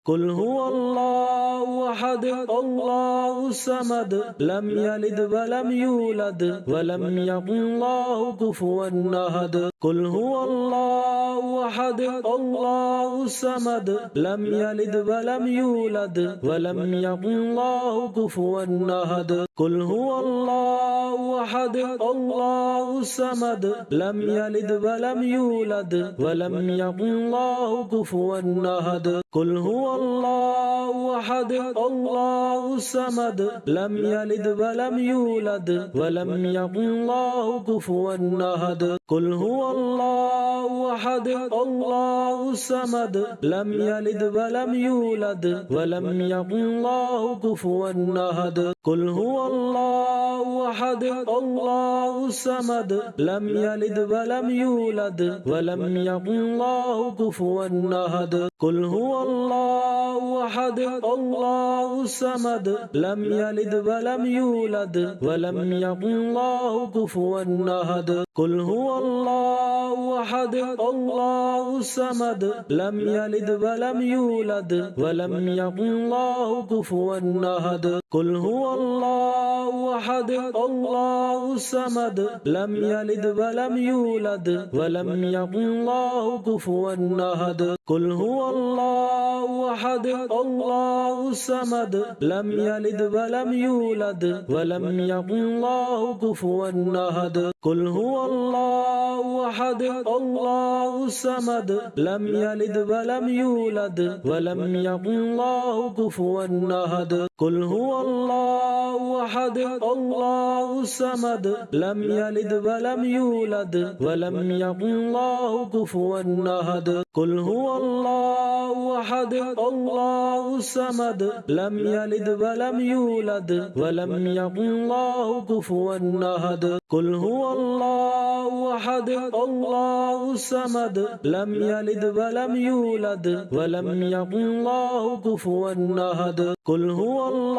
قل هو الله أحد الله الصمد لم يلد ولم يولد ولم يكن له كفوا أحد قل هو الله أحد الله الصمد لم يلد ولم يولد ولم يكن له كفوا أحد قل هو الله أحد الله الصمد لم يلد ولم يولد ولم يكن له كفوا أحد قل هو الله أحد الله الصمد لم يلد ولم يولد ولم يكن له كفوا أحد قل هو الله أحد الله الصمد لم يلد ولم يولد ولم يكن له كفوا أحد قل هو الله أحد الله الصمد لم يلد ولم يولد ولم يكن له كفوا أحد قل هو الله أحد الله الصمد لم يلد ولم يولد ولم يكن له كفوا أحد قل هو الله أحد الله الصمد لم يلد ولم يولد ولم يكن له كفوا أحد قل هو الله أحد الله الصمد لم يلد ولم يولد ولم يكن له كفوا أحد قل هو الله أحد الله الصمد لم يلد ولم يولد ولم يكن له كفوا أحد قل هو الله أحد الله الصمد لم يلد ولم يولد ولم يكن له كفوا أحد قل هو الله أحد الله الصمد لم يلد ولم يولد ولم يكن له كفوا أحد قل هو الله أحد الله الصمد لم يلد ولم يولد ولم يكن له كفوا أحد قل هو الله أحد الله الصمد لم يلد ولم يولد ولم يكن له كفوا أحد قل هو الله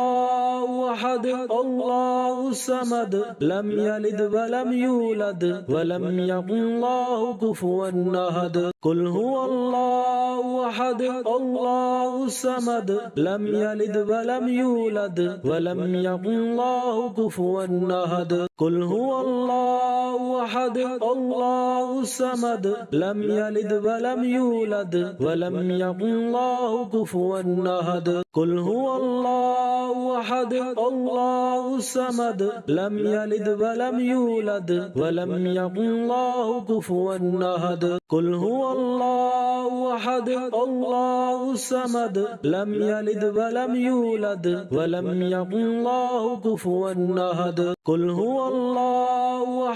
أحد الله الصمد لم يلد ولم يولد ولم يكن له كفوا أحد قل هو الله أحد الله الصمد لم يلد ولم يولد ولم يكن له كفوا أحد قل هو الله أحد الله الصمد لم يلد ولم يولد ولم يكن له كفوا أحد قل هو الله أحد الله الصمد لم يلد ولم يولد ولم يكن له كفوا أحد قل هو الله أحد الله الصمد لم يلد ولم يولد ولم يكن له كفوا أحد قل هو الله أحد الله الصمد لم يلد ولم يولد ولم يكن له كفوا أحد قل هو الله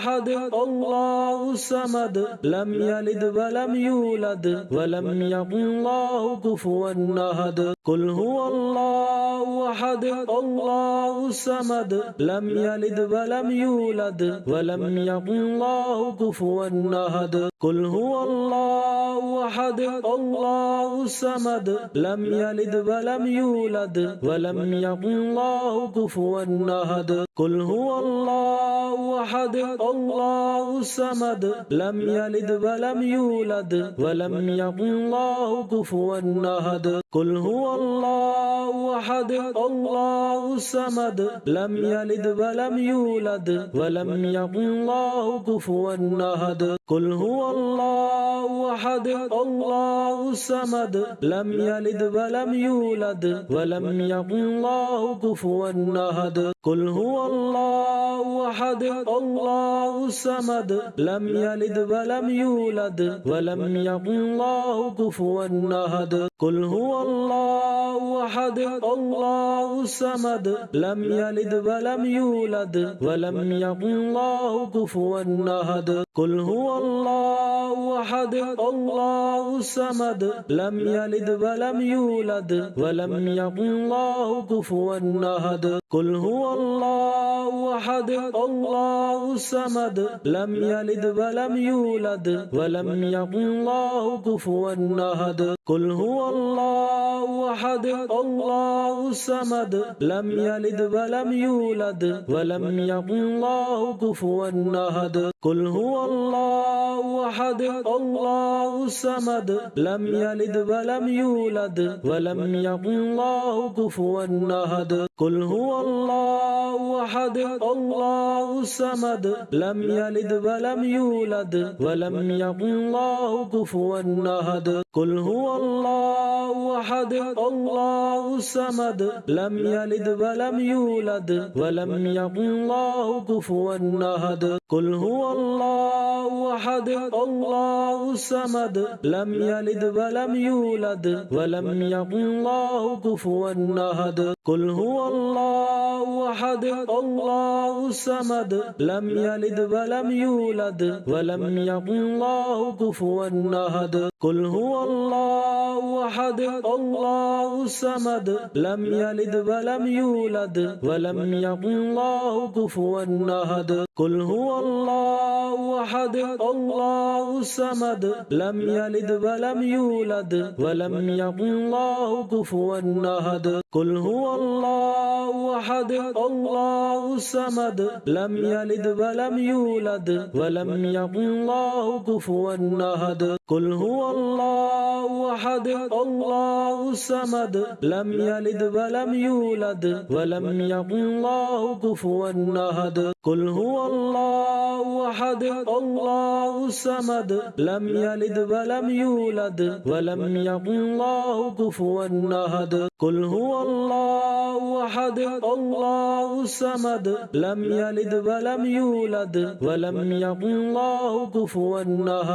أحد الله الصمد لم يلد ولم يولد ولم يكن له كفوا أحد قل هو الله أحد الله الصمد لم يلد ولم يولد ولم يكن له كفوا أحد قل هو الله أحد الله الصمد لم يلد ولم يولد ولم يكن له كفوا أحد قل هو الله أحد الله الصمد لم يلد ولم يولد ولم يكن له كفوا أحد قل هو الله أحد الله الصمد لم يلد ولم يولد ولم يكن له كفوا أحد قل هو الله أحد الله الصمد لم يلد ولم يولد ولم يكن له كفوا أحد قل هو الله أحد الله الصمد لم يلد ولم يولد ولم يكن له كفوا أحد قل هو الله أحد الله الصمد لم يلد ولم يولد ولم يكن له كفوا أحد قل هو الله أحد الله الصمد لم يلد ولم يولد ولم يكن له كفوا أحد قل هو الله أحد الله الصمد لم يلد ولم يولد ولم يكن له كفوا أحد قل هو الله أحد الله الصمد لم يلد ولم يولد ولم يكن له كفوا أحد قل هو الله أحد الله الصمد لم يلد ولم يولد ولم يكن له كفوا أحد قل هو الله أحد الله الصمد لم يلد ولم يولد ولم يكن له كفوا أحد قل هو الله أحد الله الصمد لم يلد ولم يولد ولم يكن له كفوا أحد قل هو الله أحد الله الصمد لم يلد ولم يولد ولم يكن له كفوا أحد قل هو الله أحد الله الصمد لم يلد ولم يولد ولم يكن له كفوا أحد قل هو الله أحد الله الصمد لم يلد ولم يولد ولم يكن له كفوا أحد قل هو الله أحد الله الصمد لم يلد ولم يولد ولم يكن له كفوا أحد قل هو الله أحد الله الصمد لم يلد ولم يولد ولم يكن له كفوا أحد قل هو الله أحد الله الصمد لم يلد ولم يولد ولم يكن له كفوا أحد قل هو الله أحد الله الصمد لم يلد ولم يولد ولم يكن له كفوا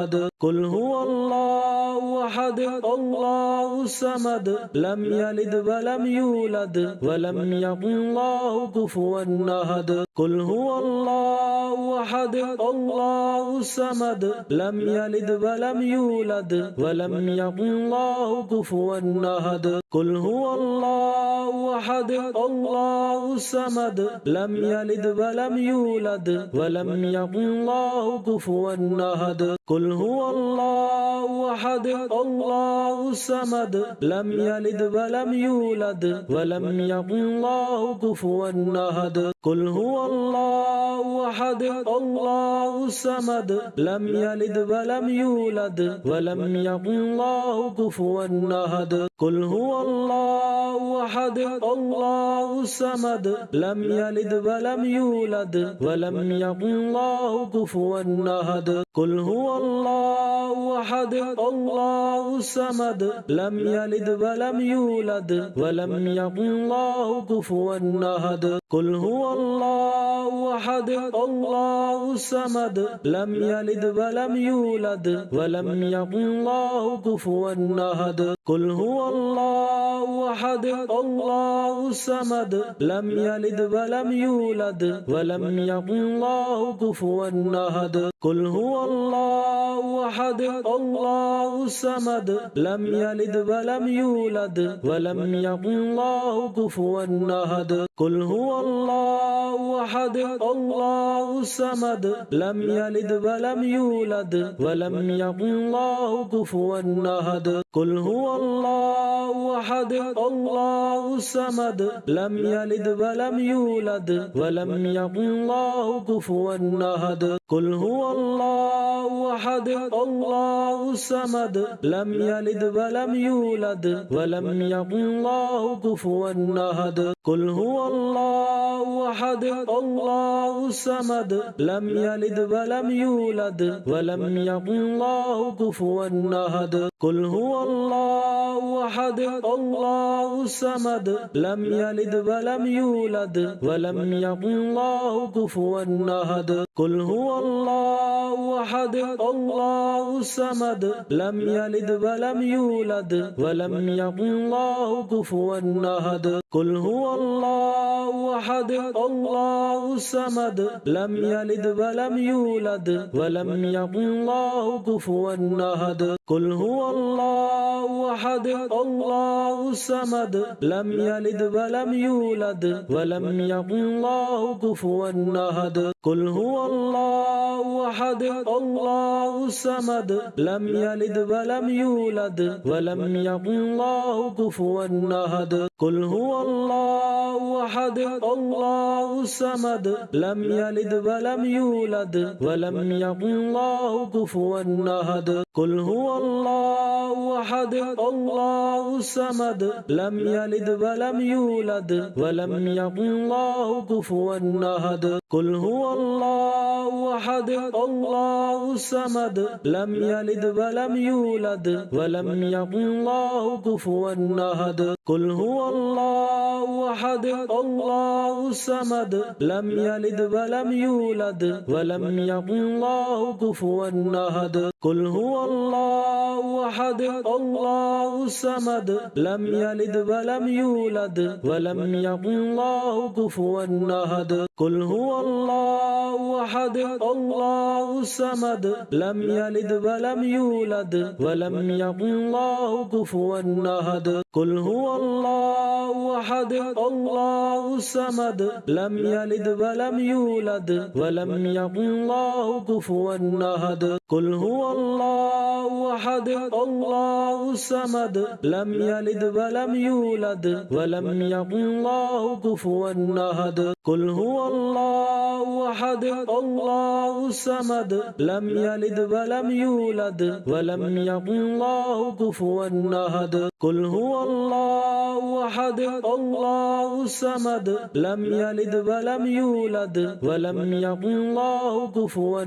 أحد قل هو الله أحد الله الصمد لم يلد ولم يولد ولم يكن له كفوا أحد قل هو الله أحد الله الصمد لم يلد ولم يولد ولم يكن له كفوا أحد قل هو الله أحد الله الصمد لم يلد ولم يولد ولم يكن له كفوا أحد قل هو الله أحد الله الصمد لم يلد ولم يولد ولم يكن له كفوا أحد قل هو الله أحد الله الصمد لم يلد ولم يولد ولم يكن له كفوا أحد قل هو الله أحد الله الصمد لم يلد ولم يولد ولم يكن له كفوا أحد قل هو الله أحد الله الصمد لم يلد ولم يولد ولم يكن له كفوا أحد قل هو الله أحد الله الصمد لم يلد ولم يولد ولم يكن له كفوا أحد قل هو الله أحد الله الصمد لم يلد ولم يولد ولم يكن له كفوا أحد قل هو الله أحد الله الصمد لم يلد ولم يولد ولم يكن له كفوا أحد قل هو الله أحد الله الصمد لم يلد ولم يولد ولم يكن له كفوا أحد قل هو الله أحد الله الصمد لم يلد ولم يولد ولم يكن له كفوا أحد قل هو الله أحد الله الصمد لم يلد ولم يولد ولم يكن له كفوا أحد قل هو الله أحد الله الصمد لم يلد ولم يولد ولم يكن له كفوا أحد قل هو الله أحد الله الصمد لم يلد ولم يولد ولم يكن له كفوا أحد قل هو الله أحد الله الصمد لم يلد ولم يولد ولم يكن له كفوا أحد قل هو الله أحد الله الصمد لم يلد ولم يولد ولم يكن له كفوا أحد قل هو الله أحد الله الصمد لم يلد ولم يولد ولم يكن له كفوا أحد قل هو الله أحد الله الصمد لم يلد ولم يولد ولم يكن له كفوا أحد قل هو الله أحد الله الصمد لم يلد ولم يولد ولم يكن له كفوا أحد قل هو الله أحد الله الصمد لم يلد ولم يولد ولم يكن له كفوا أحد قل هو الله أحد الله الصمد لم يلد ولم يولد ولم يكن له كفوا أحد قل هو الله أحد الله الصمد لم يلد ولم يولد ولم يكن له كفوا أحد قل هو الله أحد الله الصمد لم يلد ولم يولد ولم يكن له كفوا أحد قل هو الله أحد الله الصمد لم يلد ولم يولد ولم يكن له كفوا أحد قل هو الله أحد الله الصمد لم يلد ولم يولد ولم يكن له كفوا أحد قل هو الله أحد الله الصمد لم يلد ولم يولد ولم يكن له كفوا أحد قل هو الله أحد الله الصمد لم يلد ولم يولد ولم يكن له كفوا أحد قل هو الله أحد الله الصمد لم يلد ولم يولد ولم يكن له كفوا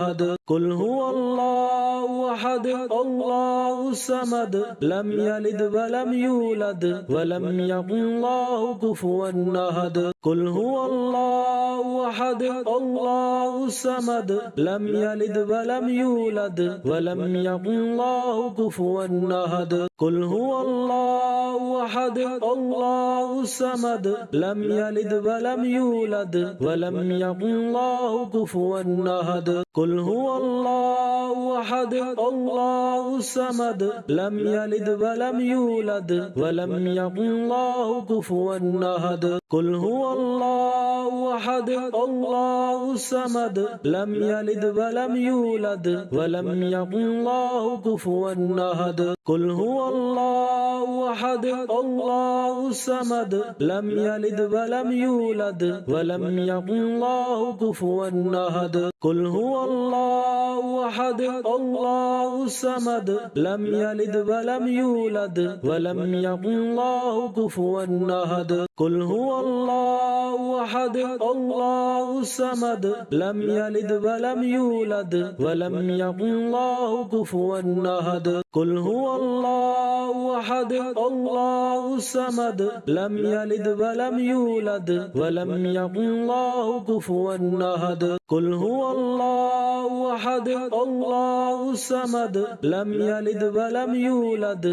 أحد قل هو الله أحد الله الصمد لم يلد ولم يولد ولم يكن له كفوا أحد قل هو الله أحد الله الصمد لم يلد ولم يولد ولم يكن له كفوا أحد قل هو الله أحد الله الصمد لم يلد ولم يولد ولم يكن له كفوا أحد قل هو الله أحد الله الصمد لم يلد ولم يولد ولم يكن له كفوا أحد قل هو الله أحد الله الصمد لم يلد ولم يولد ولم يكن له كفوا أحد قل هو الله أحد الله الصمد لم يلد ولم يولد ولم يكن له كفوا أحد قل هو الله أحد الله الصمد لم يلد ولم يولد ولم يكن له كفوا أحد قل هو الله أحد الله الصمد لم يلد ولم يولد ولم يكن له كفوا أحد قل هو الله أحد الله الصمد لم يلد ولم يولد ولم يكن له كفوا أحد قل هو الله أحد الله الصمد لم يلد ولم يولد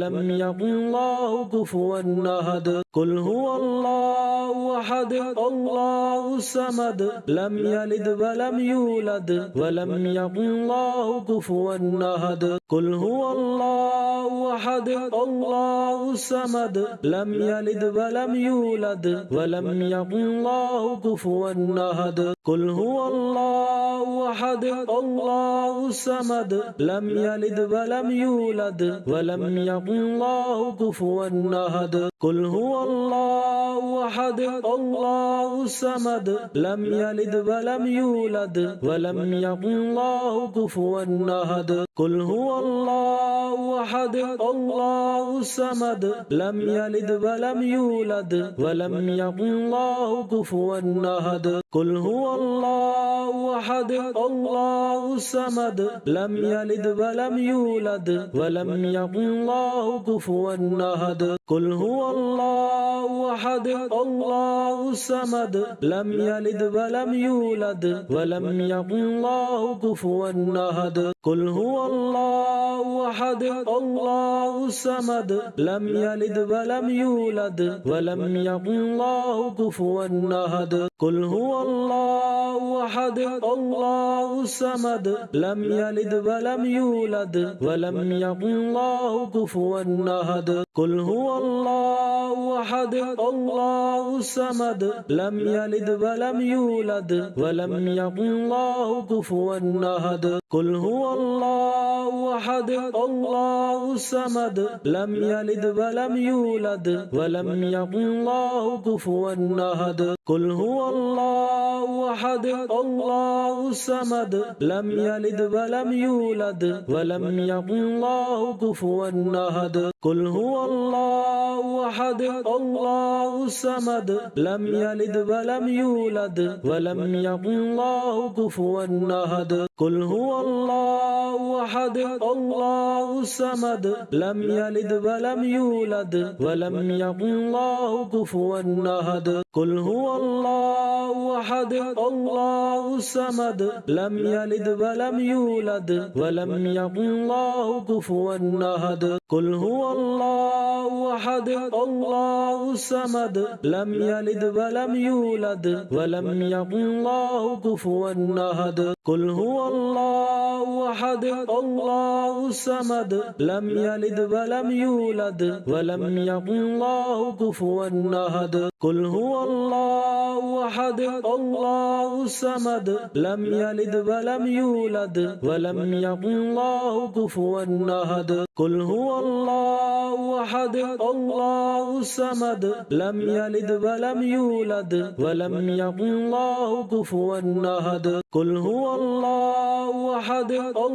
ولم يكن له كفوا أحد قل هو الله أحد الله الصمد لم يلد ولم يولد ولم يكن له كفوا أحد قل هو الله أحد الله الصمد لم يلد ولم يولد ولم يكن له كفوا أحد قل هو الله أحد الله الصمد لم يلد ولم يولد ولم يكن له كفوا أحد قل هو الله أحد الله الصمد لم يلد ولم يولد ولم يكن له كفوا أحد قل هو الله أحد الله الصمد لم يلد ولم يولد ولم يكن له كفوا أحد قل هو الله أحد الله الصمد لم يلد ولم يولد ولم يكن له كفوا أحد قل هو الله أحد الله الصمد لم يلد ولم يولد ولم يكن له كفوا أحد قل هو الله أحد الله الصمد لم يلد ولم يولد ولم يكن له كفوا أحد قل هو الله أحد الله الصمد لم يلد ولم يولد ولم يكن له كفوا أحد قل هو الله أحد الله الصمد لم يلد ولم يولد ولم يكن له كفوا أحد قل هو الله أحد الله الصمد لم يلد ولم يولد ولم يكن له كفوا أحد قل هو الله أحد الله الصمد لم يلد ولم يولد ولم يكن له كفوا أحد قل هو الله أحد الله الصمد لم يلد ولم يولد ولم يكن له كفوا أحد قل هو الله أحد الله الصمد لم يلد ولم يولد ولم يكن له كفوا أحد قل هو الله أحد الله الصمد لم يلد ولم يولد ولم يكن له كفوا أحد قل هو الله أحد الله الصمد لم يلد ولم يولد ولم يكن له كفوا أحد قل هو الله أحد الله الصمد لم يلد ولم يولد ولم يكن له كفوا أحد قل هو الله أحد الله الصمد لم يلد ولم يولد ولم يكن له كفوا أحد قل هو الله أحد الله الصمد لم يلد ولم يولد ولم يكن له كفوا أحد قل هو الله أحد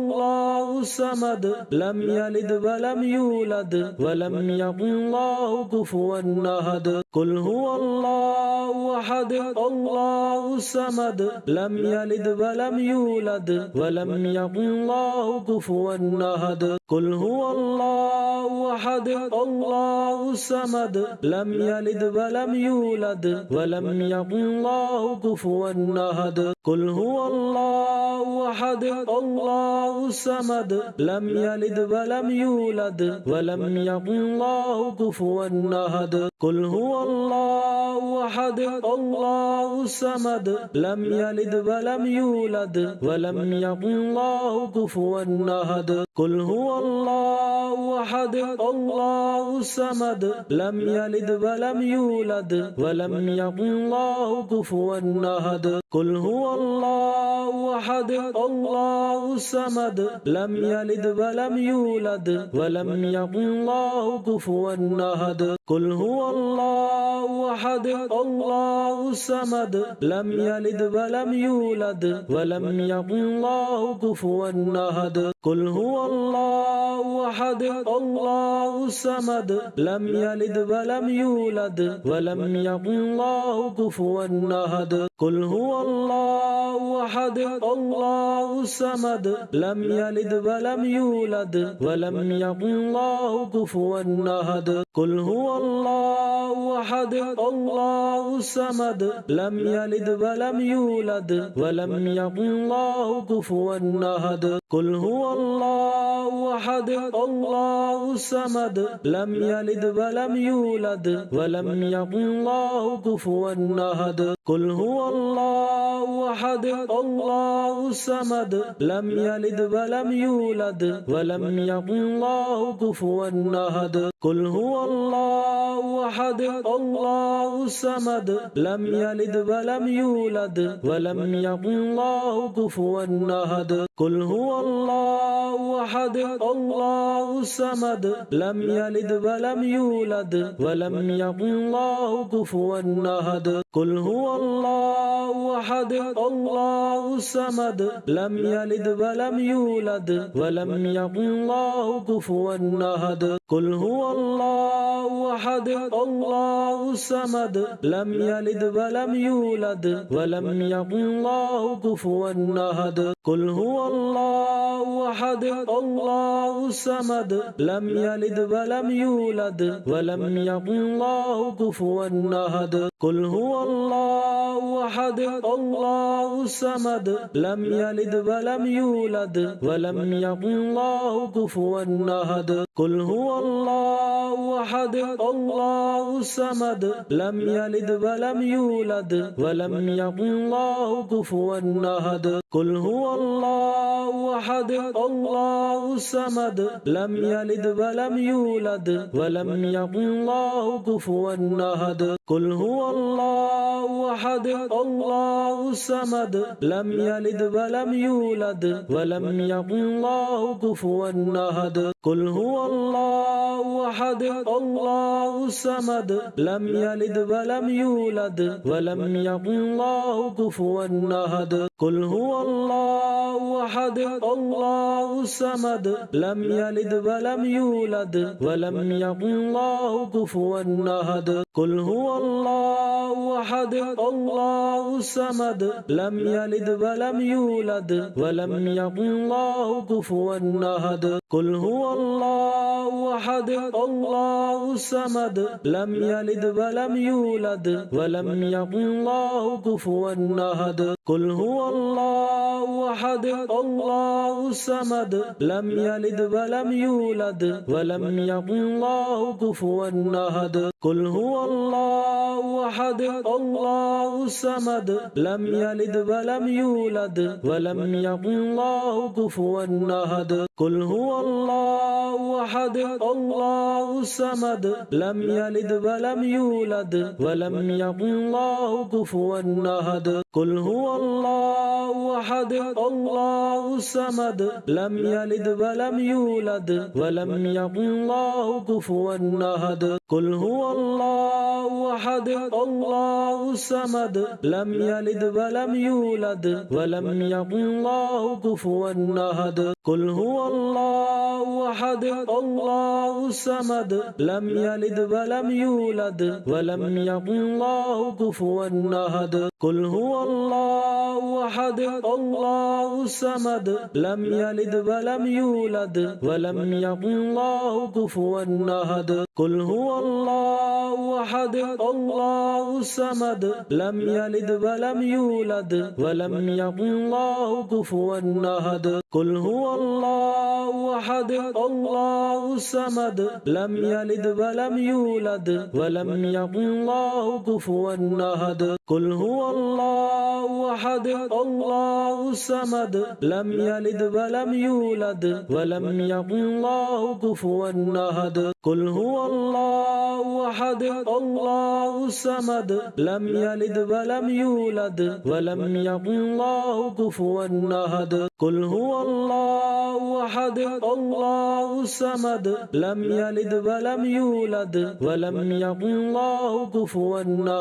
الله الصمد لم يلد ولم يولد ولم يكن له كفوا أحد قل هو الله أحد الله الصمد لم يلد ولم يولد ولم يكن له كفوا أحد قل هو الله أحد الله الصمد لم يلد ولم يولد ولم يكن له كفوا أحد قل هو الله أحد الله الصمد لم يلد ولم يولد ولم يكن له كفوا أحد قل هو الله أحد الله الصمد لم يلد ولم يولد ولم يكن له كفوا أحد قل هو الله أحد الله الصمد لم يلد ولم يولد ولم يكن له كفوا أحد قل هو الله أحد الله الصمد لم يلد ولم يولد ولم يكن له كفوا أحد قل هو الله أحد الله الصمد لم يلد ولم يولد ولم يكن له كفوا أحد قل هو الله أحد الله الصمد لم يلد ولم يولد ولم يكن له كفوا أحد قل هو الله أحد الله الصمد لم يلد ولم يولد ولم يكن له كفوا أحد قل هو الله أحد الله الصمد لم يلد ولم يولد ولم يكن له كفوا أحد قل هو الله أحد الله الصمد لم يلد ولم يولد ولم يكن له كفوا أحد قل هو الله أحد الله الصمد لم يلد ولم يولد ولم يكن له كفوا أحد قل هو الله أحد الله الصمد لم يلد ولم يولد ولم يكن له كفوا أحد قل هو الله أحد الله الصمد لم يلد ولم يولد ولم يكن له كفوا أحد قل هو الله أحد الله الصمد لم يلد ولم يولد ولم يكن له كفوا أحد قل هو الله أحد الله الصمد لم يلد ولم يولد ولم يكن له كفوا أحد قل هو الله أحد الله الصمد لم يلد ولم يولد ولم يكن له كفوا أحد قل هو الله أحد الله الصمد لم يلد ولم يولد ولم يكن له كفوا أحد قل هو الله أحد الله الصمد لم يلد ولم يولد ولم يكن له كفوا أحد قل هو الله أحد الله الصمد لم يلد ولم يولد ولم يكن له كفوا أحد قل هو الله أحد الله الصمد لم يلد ولم يولد ولم يكن له كفوا أحد قل هو الله أحد الله الصمد لم يلد ولم يولد ولم يكن له كفوا أحد قل هو الله أحد الله الصمد لم يلد ولم يولد ولم يكن له كفوا أحد قل هو الله أحد الله الصمد لم يلد ولم يولد ولم يكن له كفوا أحد قل هو الله أحد الله الصمد لم يلد ولم يولد ولم يكن له كفوا أحد قل هو الله أحد الله الصمد لم يلد ولم يولد ولم يكن له كفوا أحد قل هو الله أحد الله الصمد لم يلد ولم يولد ولم يكن له كفوا أحد قل هو الله أحد الله الصمد لم يلد ولم يولد ولم يكن له كفوا أحد قل هو الله أحد الله الصمد لم يلد ولم يولد ولم يكن له كفوا أحد قل هو الله أحد الله الصمد لم يلد ولم يولد ولم يكن له كفوا أحد قل هو الله أحد الله الصمد لم يلد ولم يولد ولم يكن له كفوا أحد قل هو الله أحد الله الصمد لم يلد ولم يولد ولم يكن له كفوا أحد قل هو الله أحد الله الصمد لم يلد ولم يولد ولم يكن له كفوا أحد قل هو الله أحد الله الصمد لم يلد ولم يولد ولم يكن له كفوا أحد قل هو الله أحد الله الصمد لم يلد ولم يولد ولم يكن له كفوا أحد قل هو الله أحد الله الصمد لم يلد ولم يولد ولم يكن له كفوا أحد قل هو الله أحد الله الصمد لم يلد ولم يولد ولم يكن له كفوا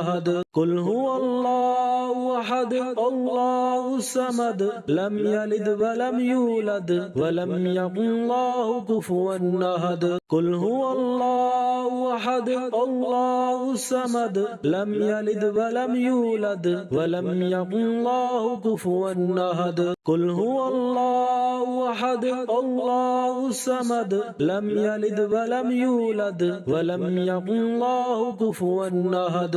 أحد قل هو الله أحد الله الصمد لم يلد ولم يولد ولم يكن له كفوا أحد قل هو الله أحد الله الصمد لم يلد ولم يولد ولم يكن له كفوا أحد قل هو الله أحد الله الصمد لم يلد ولم يولد ولم يكن له كفوا أحد